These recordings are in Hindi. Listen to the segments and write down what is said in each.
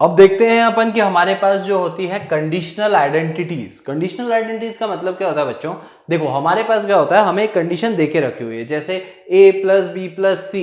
अब देखते हैं अपन कि हमारे पास जो होती है कंडीशनल आइडेंटिटीज। कंडीशनल आइडेंटिटीज का मतलब क्या होता है बच्चों? देखो हमारे पास क्या होता है, हमें एक कंडीशन देके रखी हुई है, जैसे a plus B plus C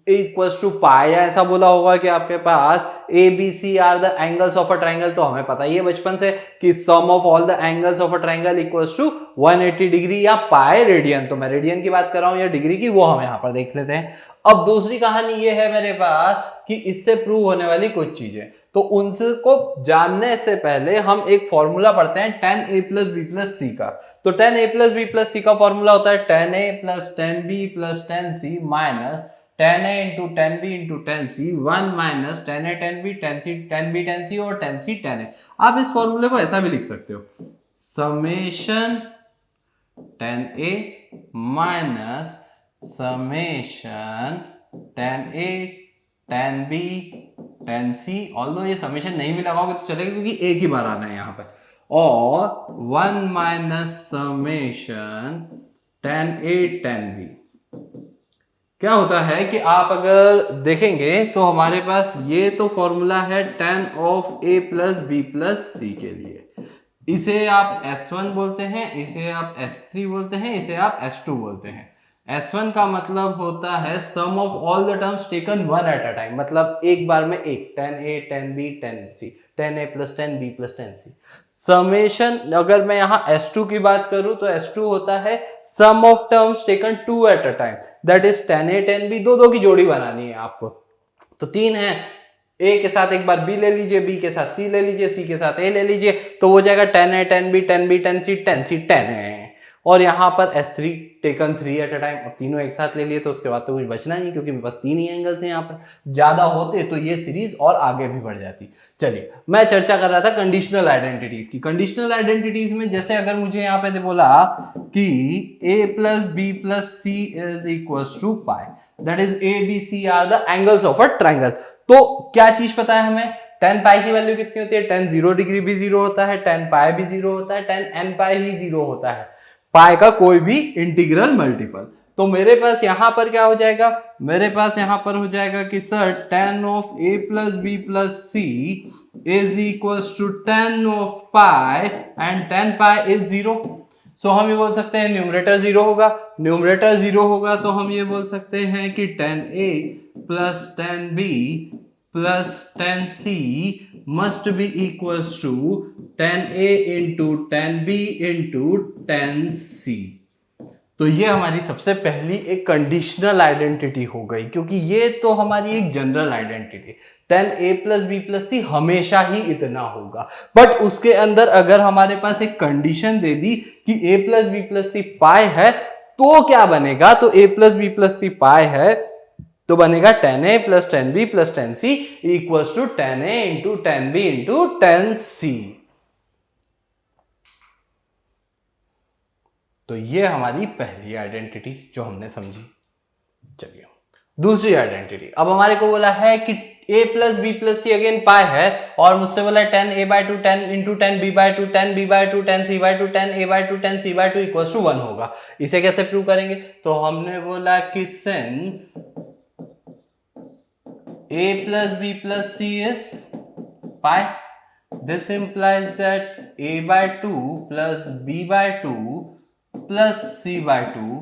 equals to pi, या ऐसा बोला होगा कि आपके पास A B C are the angles of a triangle. तो हमें पता ही है बचपन से कि sum of all the angles of a triangle equals to 180 degree या पाई रेडियन। तो मैं रेडियन की बात कर रहा हूं या डिग्री की, वो हम यहाँ पर देख लेते हैं। अब दूसरी कहानी ये है मेरे पास कि इससे प्रूव होने वाली कुछ चीजें, तो उनको जानने से पहले हम एक फॉर्मूला पढ़ते हैं tan a plus B plus C का। तो tan a plus B plus C का फॉर्मूला होता है tan a plus tan b plus tan c minus tan a into tan b into tan c 1 minus tan a tan b tan c tan b tan c और tan c tan a। आप इस फॉर्मूले को ऐसा भी लिख सकते हो, summation tan a minus summation tan a tan b tan c। Although ये समेशन नहीं भी लगाओगे तो चलेगा क्योंकि एक ही बार आना है यहाँ पर, और 1 minus summation tan a tan b। क्या होता है कि आप अगर देखेंगे तो हमारे पास ये तो फॉर्मूला है tan of a plus B plus C के लिए, इसे आप S1 बोलते हैं, इसे आप S3 बोलते हैं, इसे आप S2 बोलते हैं। S1 का मतलब होता है sum of all the terms taken one at a time, मतलब एक बार में एक, tan A tan B tan C tan A plus tan B plus tan C। Summation अगर मैं यहाँ S2 की बात करूं तो S2 होता है sum of terms taken two at a time, that is tan A tan B, दो की जोड़ी बनानी है आपको। तो तीन है, ए के साथ एक बार बी ले लीजिए, बी के साथ सी ले लीजिए, सी के साथ ए ले लीजिए, तो वो जाएगा tan A tan B tan B tan C tan A। और यहाँ पर S3 taken 3 eight a time. अब तीनों एक साथ ले लिए तो उसके बाद तो कुछ बचना नहीं, क्योंकि मेरे पास तीन ही एंगल्स हैं यहाँ पर। ज्यादा होते तो ये सीरीज और आगे भी बढ़ जाती। चलिए, मैं चर्चा कर रहा था कंडीशनल आइडेंटिटीज की। कंडीशनल आइडेंटिटीज में जैसे अगर मुझे यहाँ पे बोला कि a plus B plus C is equal to pi, that is A B C are the angles of a triangle. तो क्या चीज पता है हमें? tan पाई की वैल्यू कितनी होती है? tan 0 डिग्री भी 0 होता है, tan पाई भी 0 होता है, tan n पाई ही 0 होता है, पाई का कोई भी इंटीग्रल मल्टीपल। तो मेरे पास यहां पर क्या हो जाएगा? मेरे पास यहां पर हो जाएगा कि sir tan of a plus B plus C is equal to tan of pi and tan pi is 0। So हम ये बोल सकते हैं न्यूमरेटर 0 होगा। न्यूमरेटर 0 होगा तो हम ये बोल सकते हैं कि tan a plus tan b plus tan c must be equals to tan a into tan b into tan c। तो ये हमारी सबसे पहली एक कंडीशनल आइडेंटिटी हो गई, क्योंकि ये तो हमारी एक general identity, tan a plus B plus C हमेशा ही इतना होगा। बट उसके अंदर अगर हमारे पास एक कंडीशन दे दी कि a plus B plus C pi है, तो क्या बनेगा? तो a plus B plus C pi है तो बनेगा tan a plus tan b plus tan c equals to tan a into tan b into tan c। तो ये हमारी पहली आइडेंटिटी जो हमने समझी। चलिए दूसरी आइडेंटिटी। अब हमारे को बोला है कि a plus B plus C again pi है, और मुझसे बोला है tan a by two tan into tan b by two tan b by two tan c by two tan a by two tan c by two equals to 1 होगा। इसे कैसे प्रूव करेंगे? तो हमने बोला कि since a plus b plus c is pi, this implies that a by 2 plus b by 2 plus c by 2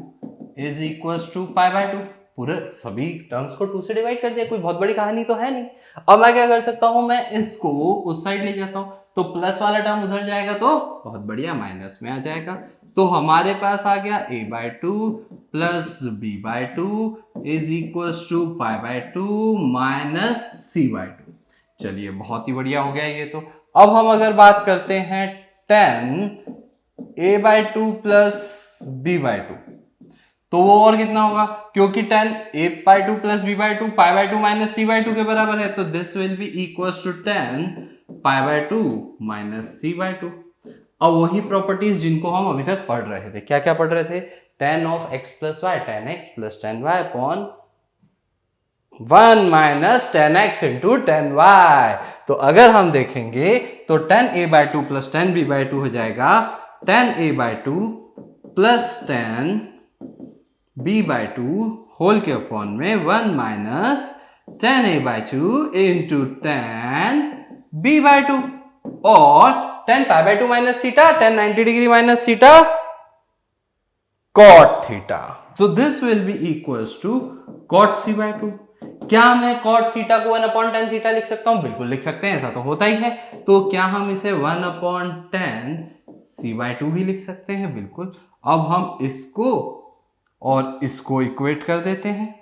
is equals to pi by 2। पूरे सभी टर्म्स को 2 से डिवाइड कर दिया, कोई बहुत बड़ी कहानी तो है नहीं। अब मैं क्या कर सकता हूं, मैं इसको उस साइड ले जाता हूं, तो प्लस वाला टर्म उधर जाएगा तो बहुत बढ़िया माइनस में आ जाएगा। तो हमारे पास आ गया a by two plus b by two is equals to pi by two minus c by two. चलिए बहुत ही बढ़िया हो गया ये तो। अब हम अगर बात करते हैं tan a by two plus b by two, तो वो और कितना होगा? क्योंकि tan a by two plus b by two pi by two minus c by two के बराबर है, तो this will be equals to tan pi by two minus c by two. अब वही प्रॉपर्टीज जिनको हम अभी तक पढ़ रहे थे, क्या क्या पढ़ रहे थे? tan of x plus Y tan x plus tan y upon 1 minus tan x into tan y। तो अगर हम देखेंगे तो tan a by two plus tan b by two हो जाएगा tan a by two plus tan b by two whole के अपॉन में 1 minus tan a by two into tan b/2 और tan π/2 minus theta tan 90 degree minus theta cot theta. So this will be equals to cot c/2। क्या मैं cot थीटा को 1/tan थीटा लिख सकता हूं? बिल्कुल लिख सकते हैं, ऐसा तो होता ही है। तो क्या हम इसे 1/tan c/2 भी लिख सकते हैं? बिल्कुल। अब हम इसको और इसको इक्वेट कर देते हैं,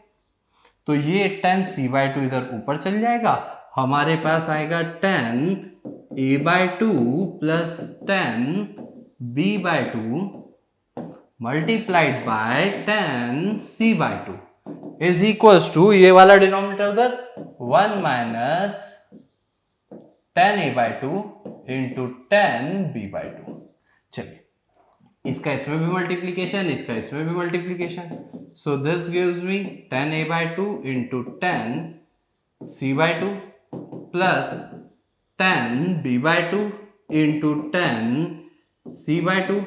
तो ये tan c/2 इधर ऊपर चल जाएगा, हमारे पास आएगा tan a/2 plus tan b/2 multiplied by tan c/2 is equals to, ये वाला डिनोमिनेटर उधर 1 minus tan a/2 into tan b/2। चलिए, इसका इसमें भी मल्टीप्लीकेशन, इसका इसमें भी multiplication, so this gives me tan a/2 into tan c/2 plus tan b/2 into tan c/2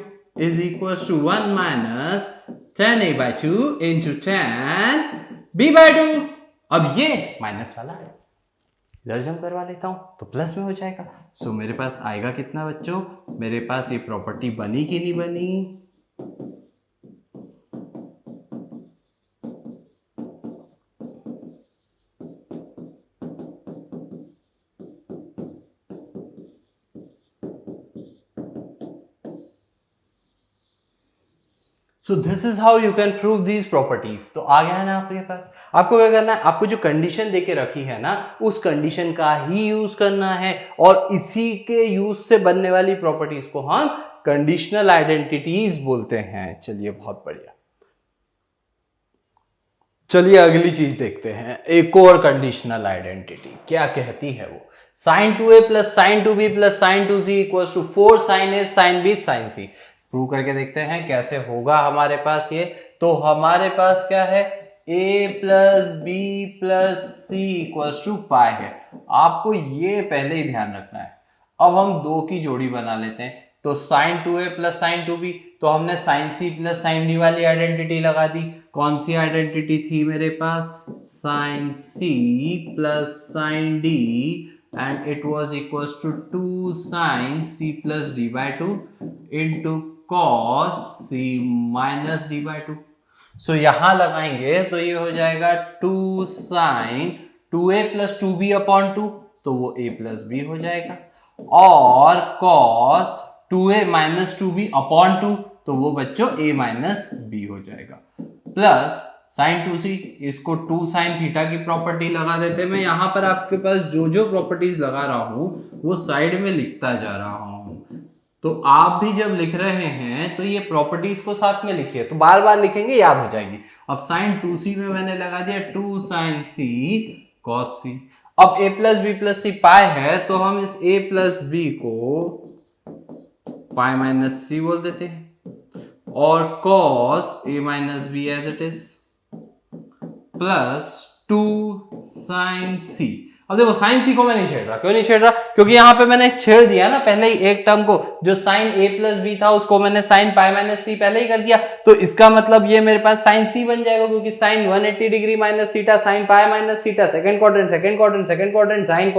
is equals to 1 minus tan a/2 into tan b/2। अब ये माइनस वाला इधर जम करवा लेता हूं तो प्लस में हो जाएगा। सो मेरे पास आएगा कितना बच्चों? मेरे पास ये प्रॉपर्टी बनी कि नहीं बनी? So this is how you can prove these properties। तो आ गया है ना आपके पास। आपको क्या करना है, आपको जो कंडीशन देके रखी है ना, उस कंडीशन का ही यूज करना है, और इसी के यूज से बनने वाली प्रॉपर्टीज को हम कंडीशनल आइडेंटिटीज बोलते हैं। चलिए, बहुत बढ़िया। चलिए अगली चीज देखते हैं, एक और कंडीशनल आइडेंटिटी क्या कहती है वो। sin 2a plus sin 2b plus sin 2c equals to 4 sin a sin b sin c। Prove करके देखते हैं कैसे होगा हमारे पास ये। तो हमारे पास क्या है, a plus B plus C equals to pi है। आपको ये पहले ही ध्यान रखना है। अब हम दो की जोड़ी बना लेते हैं, तो sin 2a plus sin 2b, तो हमने sin c plus sin d वाली आइडेंटिटी लगा दी। कौन सी आइडेंटिटी थी मेरे पास? sin c plus sin d and it was equals to 2 sin c plus d by 2 into cos c minus d by 2। सो यहां लगाएंगे तो ये हो जाएगा 2 sin 2a plus 2b upon 2, तो वो a प्लस b हो जाएगा, और cos 2a minus 2b upon 2, तो वो बच्चों a माइनस b हो जाएगा, प्लस sin 2c, इसको 2 sin थीटा की प्रॉपर्टी लगा देते हैं। मैं यहां पर आपके पास जो जो प्रॉपर्टीज लगा रहा हूं वो साइड में लिखता जा रहा हूं, तो आप भी जब लिख रहे हैं तो ये प्रॉपर्टीज को साथ में लिखिए, तो बार बार लिखेंगे याद हो जाएगी। अब sin 2c में मैंने लगा दिया 2 sin c cos c। अब a plus B plus C pi है, तो हम इस a प्लस बी को पाई माइनस सी बोल देते हैं, और cos a minus B as it is plus 2 sin c। अब देखो sin c को मैं नहीं छेड़ रहा। क्यों नहीं छेड़ रहा? क्योंकि यहां पे मैंने छेड़ दिया ना पहले ही एक टर्म को, जो sin a प्लस बी था उसको मैंने sin पाई माइनस सी पहले ही कर दिया, तो इसका मतलब ये मेरे पास sin c बन जाएगा, क्योंकि sin 180 degree minus theta sin पाई minus theta, second quadrant sin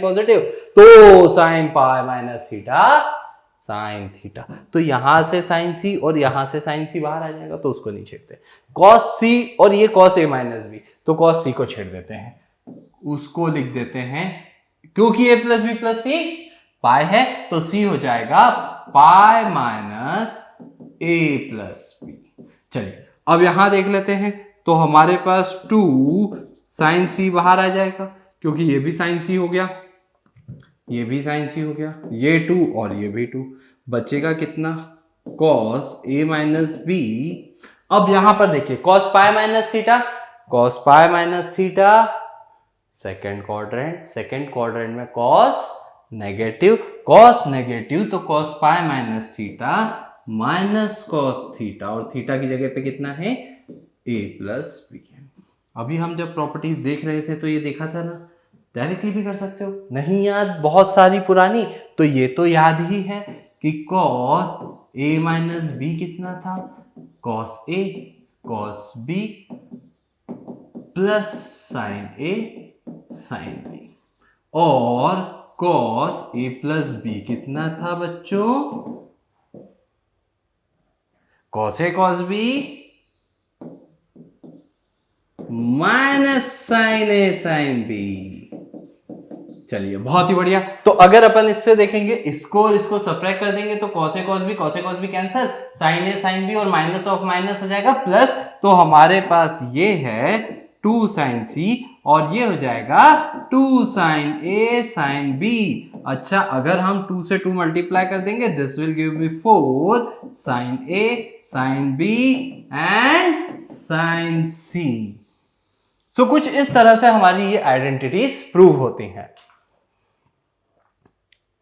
positive, तो sin पाई माइनस थीटा sin थीटा। तो यहां से sin c और यहां से sin c बाहर आ जाएगा, तो उसको नहीं छेड़ते। cos c और ये cos a माइनस बी, तो cos c को छेड़ देते हैं, उसको लिख देते हैं, क्योंकि a plus B plus C pi है, तो c हो जाएगा pi minus a plus B. चलिए अब यहां देख लेते हैं, तो हमारे पास 2 sin c बाहर आ जाएगा, क्योंकि ये भी sin c हो गया, ये भी sin c हो गया, ये 2 और ये भी 2, बचेगा कितना? cos a minus B. अब यहां पर देखिए cos pi minus theta second quadrant में cos नेगेटिव, तो cos pi minus theta minus cos theta, और थीटा की जगह पे कितना है? a plus B. अभी हम जब प्रॉपर्टीज देख रहे थे तो ये देखा था ना, डायरेक्टली भी कर सकते हो, नहीं याद बहुत सारी पुरानी, तो ये तो याद ही है कि cos a माइनस बी कितना था? cos a cos b plus sin a sin b। और cos a प्लस बी कितना था बच्चों? cos a cos b minus sine A sine B. चलिए बहुत ही बढ़िया। तो अगर अपन इससे देखेंगे इसको और इसको सब्ट्रैक्ट कर देंगे तो cos a cos b cancel, sin a sin b और माइनस ऑफ माइनस हो जाएगा प्लस, तो हमारे पास ये है 2 sin c और ये हो जाएगा 2 sin a sin b। अच्छा अगर हम 2 से 2 मल्टीप्लाई कर देंगे this will give me 4 sin a sin b and sin c। सो कुछ इस तरह से हमारी ये आइडेंटिटीज प्रूव होती हैं।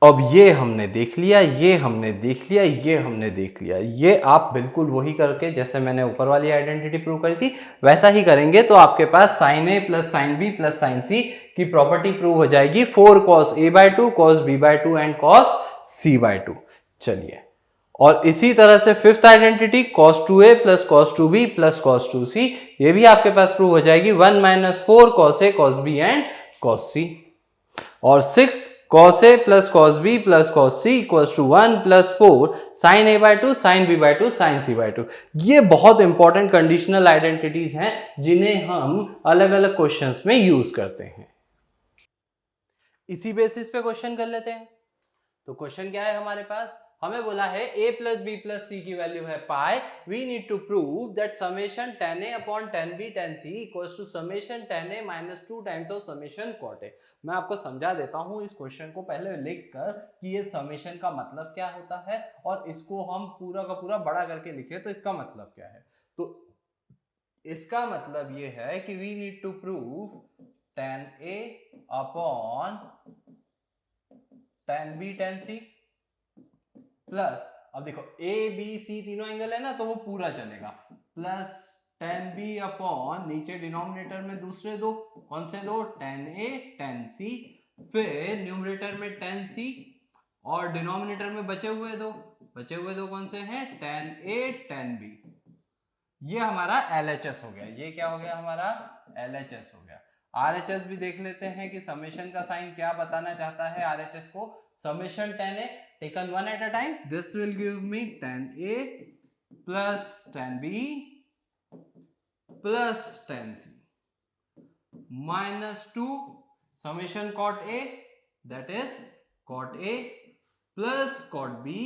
अब ये हमने देख लिया, ये हमने देख लिया, ये हमने देख लिया। ये आप बिल्कुल वही करके जैसे मैंने ऊपर वाली आइडेंटिटी प्रूव करी थी वैसा ही करेंगे तो आपके पास sin a plus sine B plus sine C की प्रॉपर्टी प्रूव हो जाएगी 4 cos a/2 cos b/2 and cos c/2। चलिए और इसी तरह से fifth identity cos 2a plus cos 2b plus cos 2c, ये भी आपके पास प्रूव हो जाएगी 1 - 4 cos a cos b and cos c। और sixth cos a plus cos b plus cos c equals to 1 प्लस 4 sin a/2 sin b/2 sin c/2। ये बहुत इंपॉर्टेंट कंडीशनल आइडेंटिटीज हैं जिन्हें हम अलग अलग क्वेश्चंस में यूज करते हैं। इसी बेसिस पे क्वेश्चन कर लेते हैं। तो क्वेश्चन क्या है हमारे पास, हमें बोला है a plus B plus C की वैल्यू है pi, we need to prove that summation tan a upon tan b tan c equals to summation tan a minus 2 times of summation cot a। मैं आपको समझा देता हूं इस क्वेश्चन को पहले लिखकर कि ये समेशन का मतलब क्या होता है और इसको हम पूरा का पूरा बड़ा करके लिखे तो इसका मतलब क्या है। तो इसका मतलब ये है कि we need to prove tan a upon tan b tan c plus, अब देखो ए बी सी तीनों एंगल है ना तो वो पूरा चलेगा, प्लस tan b अपॉन नीचे डिनोमिनेटर में दूसरे दो, कौन से दो, tan a tan c, फिर न्यूमरेटर में tan c और डिनोमिनेटर में बचे हुए दो कौन से हैं, tan a tan b। ये हमारा LHS हो गया। ये क्या हो गया हमारा LHS हो गया। RHS भी देख लेते हैं कि समेशन का साइन क्या बताना चाहता है RHS को। Summation tan a taken one at a time, this will give me tan a plus tan b plus tan c minus 2 summation cot a, that is cot a plus cot b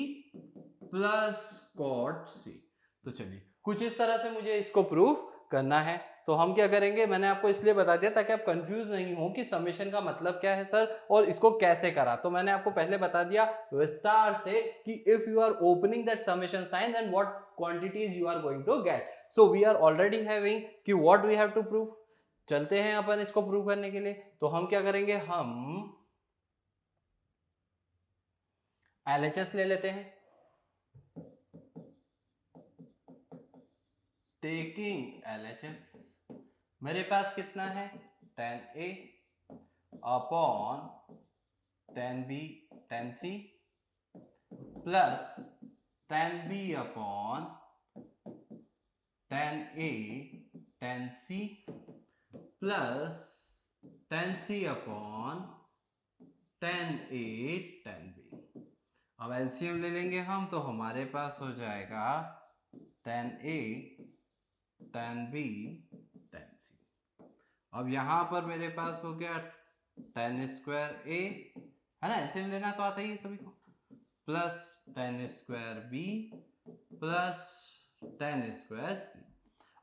plus cot c। तो चलिए कुछ इस तरह से मुझे इसको प्रूव करना है। तो हम क्या करेंगे, मैंने आपको इसलिए बता दिया ताकि आप कंफ्यूज नहीं हो कि समेशन का मतलब क्या है सर और इसको कैसे करा। तो मैंने आपको पहले बता दिया विस्तार से कि if you are opening that summation sign then what quantities you are going to get. So we are already having कि what we have to prove. चलते हैं अपन इसको प्रूव करने के लिए। तो हम क्या करेंगे, हम LHS ले लेते हैं। टेकिंग LHS मेरे पास कितना है, tan a upon tan b tan c plus tan b upon tan a tan c plus tan c upon tan a tan b। अब एलसीएम ले लेंगे हम तो हमारे पास हो जाएगा tan a tan b tan c। अब यहां पर मेरे पास हो गया tan स्क्वायर a, है ना, एलसीएम लेना तो आता ही है सभी को, plus tan square b plus tan square c।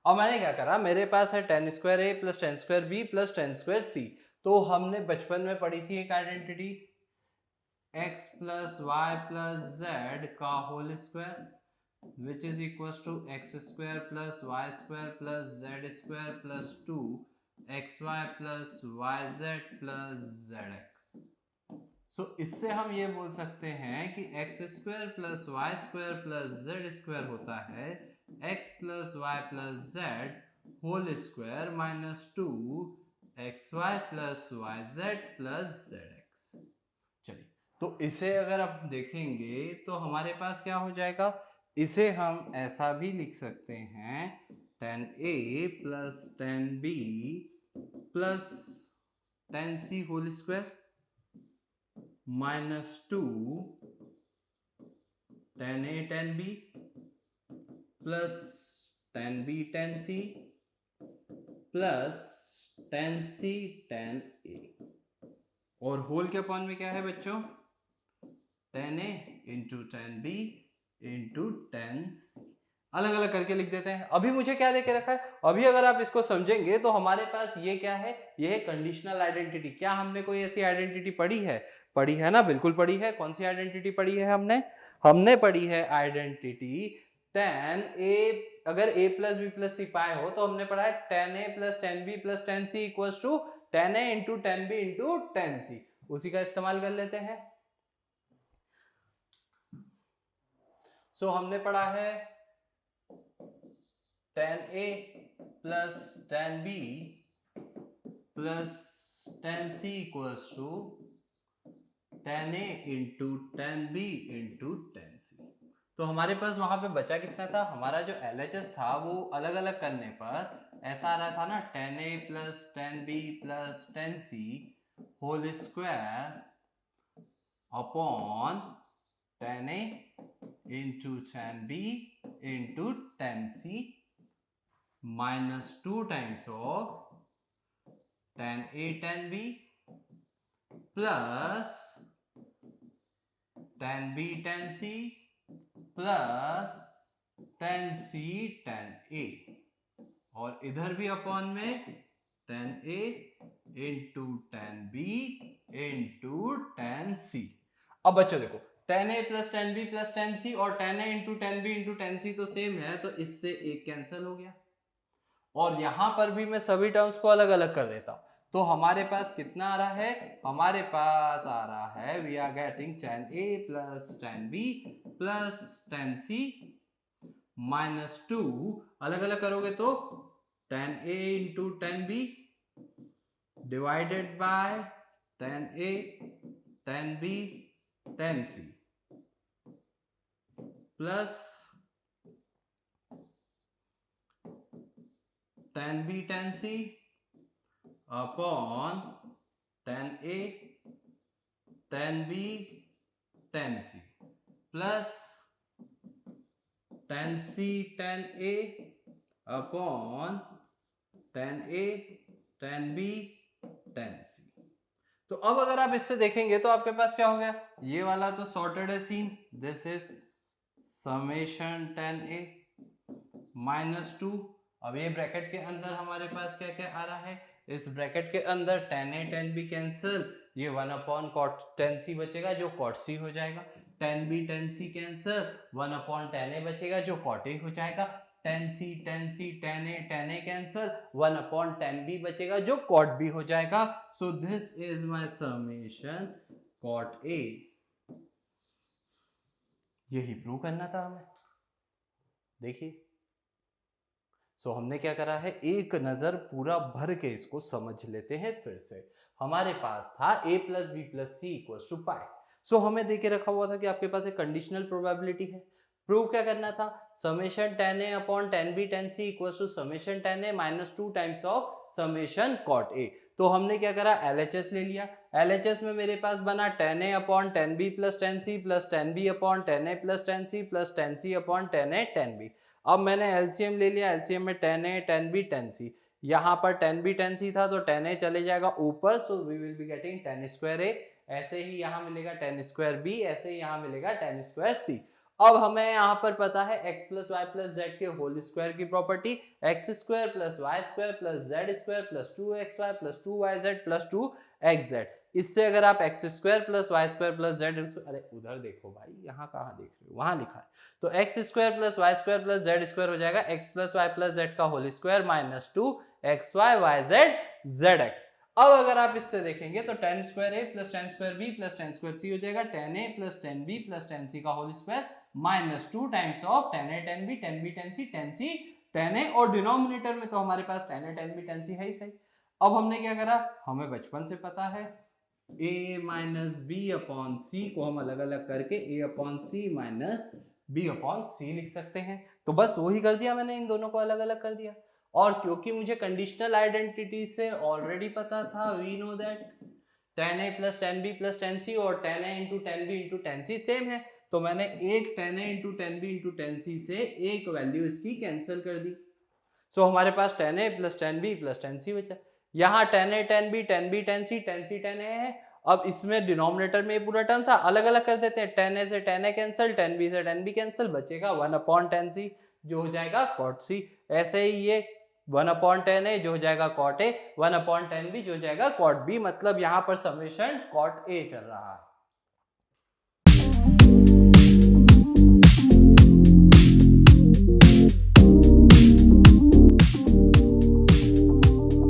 अब मैंने क्या करा, मेरे पास है tan square a plus tan square b plus tan square c। तो हमने बचपन में पढ़ी थी एक identity x plus Y plus Z का whole square which is equals to x square plus y square plus z square plus 2xy plus yz plus zx। So इससे हम ये बोल सकते हैं कि x square plus Y square plus Z square होता है x plus Y plus Z whole square minus 2xy plus yz plus zx। चलिए तो इसे अगर आप देखेंगे तो हमारे पास क्या हो जाएगा, इसे हम ऐसा भी लिख सकते हैं tan a plus tan b plus tan c whole square. -2 tan A tan B plus tan B tan C plus tan C tan A, और होल के अपॉन में क्या है बच्चों, tan A into tan B into tan C। अलग अलग करके लिख देते हैं। अभी मुझे क्या देके रखा है, अभी अगर आप इसको समझेंगे तो हमारे पास ये क्या है, ये है कंडीशनल आइडेंटिटी। क्या हमने कोई ऐसी आइडेंटिटी पढ़ी है? पढ़ी है ना, बिल्कुल पढ़ी है। कौन सी आइडेंटिटी पढ़ी है हमने पढ़ी है आइडेंटिटी tan A, अगर A plus B plus C पाए हो तो हमने पढ़ा है tan A plus tan B plus tan C equals to tan A into tan B into tan C। उसी का इस्तेमाल कर लेते हैं। सो हमने पढ़ा है tan A plus tan B plus tan C equals to tan A into tan B into tan C। तो हमारे पास वहां पे बचा कितना था, हमारा जो LHS था वो अलग अलग करने पर ऐसा आ रहा था ना, tan A plus tan B plus tan C whole square upon tan A into tan B into tan C minus 2 times of tan A tan B plus tan B tan C plus tan C tan A, और इधर भी अपॉन में tan A into tan B into tan C। अब बच्चों देखो, tan A plus tan B plus tan C और tan A into tan B into tan C तो सेम है, तो इससे एक कैंसिल हो गया, और यहां पर भी मैं सभी टर्म्स को अलग अलग कर देता हूं। तो हमारे पास कितना आ रहा है, हमारे पास आ रहा है we are getting tan A plus tan B plus tan C minus 2, अलग अलग करोगे तो tan A into tan B divided by tan A tan B tan C plus tan B tan C upon tan A tan B tan C plus tan C tan A upon tan A tan B tan C। तो अब अगर आप इससे देखेंगे तो आपके पास क्या हो गया, ये वाला तो सॉर्टेड है scene, this is summation tan A minus 2। अब ये ब्रैकेट के अंदर हमारे पास क्या क्या आ रहा है, इस ब्रैकेट के अंदर tan A tan B cancel, ये 1 अपॉन cot tan C बचेगा जो cot C हो जाएगा, tan B tan C cancel, 1 upon tan A बचेगा जो cot A हो जाएगा, tan C tan C tan A cancel, 1 upon tan B बचेगा जो cot B हो जाएगा। So this is my summation cot A। यही प्रूव करना था हमें। देखिए, सो हमने क्या करा है, एक नजर पूरा भर के इसको समझ लेते हैं फिर से। हमारे पास था a plus B plus C equals to pi. So हमें देके रखा हुआ था कि आपके पास एक कंडीशनल प्रोबेबिलिटी है। प्रूव क्या करना था, summation tan a upon tan b tan c equals to summation tan a minus 2 times of summation cot a। तो हमने क्या करा, LHS ले लिया। LHS में मेरे पास बना tan a upon tan b plus tan c plus tan b upon tan a plus tan c plus tan c upon tan a tan b। अब मैंने LCM ले लिया, LCM में tan A tan B tan C, यहाँ पर tan B tan C था तो tan A चले जाएगा ऊपर, so we will be getting tan square A। ऐसे ही यहाँ मिलेगा tan स्क्वायर B, ऐसे ही यहाँ मिलेगा tan स्क्वायर C। अब हमें यहाँ पर पता है x plus Y plus Z के होल स्क्वायर की property, X square plus Y square plus Z square plus 2xy plus 2yz plus 2xz। इससे अगर आप X square plus Y square plus Z, अरे उधर देखो भाई, यहाँ कहाँ देख रहे हो, वहां लिखा है, तो X square plus Y square plus Z square हो जाएगा X plus Y plus Z का होल स्क्वायर माइनस 2xy/yz/zx। अब अगर आप इससे देखेंगे तो tan square a plus tan square b plus tan square c हो जाएगा tan a plus tan b plus tan c का whole square minus 2 times of tan a tan b tan b tan c tan a, और डिनोमिनेटर में तो हमारे पास tan a tan b tan c है ही सही। अब हमने क्या करा, हमें बचपन से पता है a minus B upon C को हम अलग अलग करके a upon C minus B upon C लिख सकते हैं। तो बस वही कर दिया मैंने, इन दोनों को अलग अलग कर दिया। और क्योंकि मुझे कंडीशनल आइडेंटिटी से ऑलरेडी पता था, we know that tan a plus tan b plus tan c और tan a into tan b into tan c same है, तो मैंने एक tan a into tan b into tan c से एक वैल्यू इसकी कैंसिल कर दी। सो हमारे पास tan a plus tan b plus tan c बचा। यहाँ tan a tan b tan c tan a है। अब इसमें डिनोमिनेटर में ये पूरा टर्म था, अलग अलग कर देते हैं, tan a से tan a cancel, tan b से tan b कैंसिल, बचेगा 1/tan c जो हो जाएगा cot c। ऐसे ही ये 1/tan a जो हो जाएगा cot a, 1/tan b जो हो जाएगा cot b, मतलब यहाँ पर समेशन cot a चल रहा है।